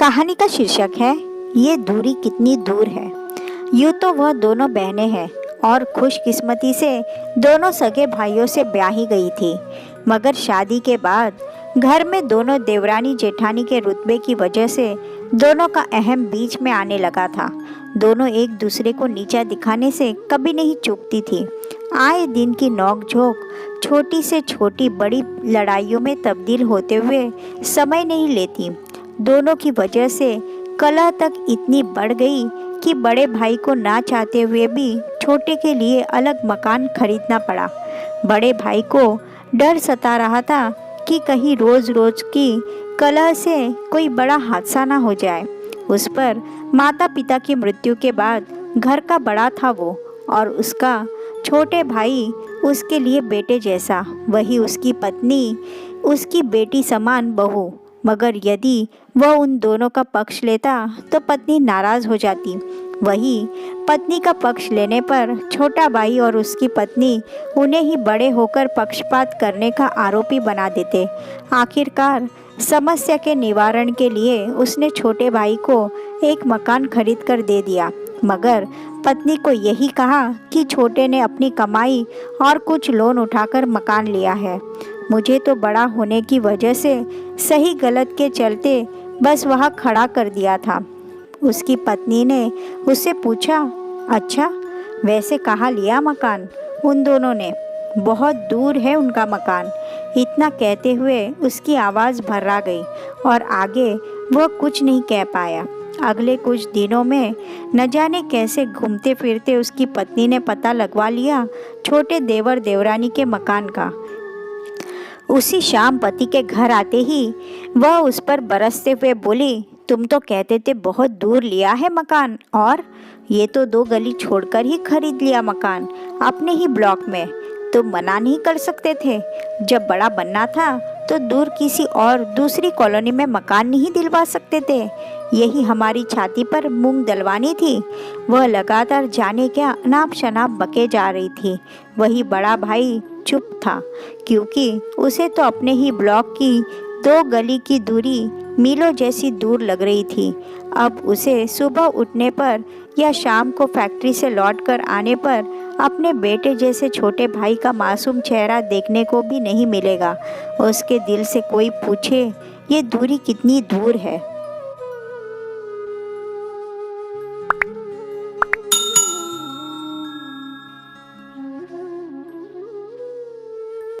कहानी का शीर्षक है ये दूरी कितनी दूर है। यूँ तो वह दोनों बहनें हैं और खुशकिस्मती से दोनों सगे भाइयों से ब्याही गई थी, मगर शादी के बाद घर में दोनों देवरानी जेठानी के रुतबे की वजह से दोनों का अहम बीच में आने लगा था। दोनों एक दूसरे को नीचा दिखाने से कभी नहीं चूकती थी। आए दिन की नोक-झोंक छोटी से छोटी बड़ी लड़ाइयों में तब्दील होते हुए समय नहीं लेती। दोनों की वजह से कलह तक इतनी बढ़ गई कि बड़े भाई को ना चाहते हुए भी छोटे के लिए अलग मकान खरीदना पड़ा। बड़े भाई को डर सता रहा था कि कहीं रोज़ रोज़ की कलह से कोई बड़ा हादसा ना हो जाए। उस पर माता पिता की मृत्यु के बाद घर का बड़ा था वो, और उसका छोटे भाई उसके लिए बेटे जैसा, वही उसकी पत्नी उसकी बेटी समान बहू। मगर यदि वह उन दोनों का पक्ष लेता तो पत्नी नाराज़ हो जाती। वही पत्नी का पक्ष लेने पर छोटा भाई और उसकी पत्नी उन्हें ही बड़े होकर पक्षपात करने का आरोपी बना देते। आखिरकार समस्या के निवारण के लिए उसने छोटे भाई को एक मकान खरीद कर दे दिया, मगर पत्नी को यही कहा कि छोटे ने अपनी कमाई और कुछ लोन उठाकर मकान लिया है। मुझे तो बड़ा होने की वजह से सही गलत के चलते बस वहाँ खड़ा कर दिया था। उसकी पत्नी ने उससे पूछा, अच्छा वैसे कहाँ लिया मकान? उन दोनों ने, बहुत दूर है उनका मकान। इतना कहते हुए उसकी आवाज़ भर्रा गई और आगे वह कुछ नहीं कह पाया। अगले कुछ दिनों में न जाने कैसे घूमते फिरते उसकी पत्नी ने पता लगवा लिया छोटे देवर देवरानी के मकान का। उसी शाम पति के घर आते ही वह उस पर बरसते हुए बोली, तुम तो कहते थे बहुत दूर लिया है मकान, और ये तो 2 गली छोड़कर ही खरीद लिया मकान अपने ही ब्लॉक में। तुम मना नहीं कर सकते थे? जब बड़ा बनना था तो दूर किसी और दूसरी कॉलोनी में मकान नहीं दिलवा सकते थे? यही हमारी छाती पर मूंग दलवानी थी। वह लगातार जाने क्या अनाप शनाप बके जा रही थी। वही बड़ा भाई चुप था, क्योंकि उसे तो अपने ही ब्लॉक की 2 गली की दूरी मीलों जैसी दूर लग रही थी। अब उसे सुबह उठने पर या शाम को फैक्ट्री से लौटकर आने पर अपने बेटे जैसे छोटे भाई का मासूम चेहरा देखने को भी नहीं मिलेगा। उसके दिल से कोई पूछे ये दूरी कितनी दूर है।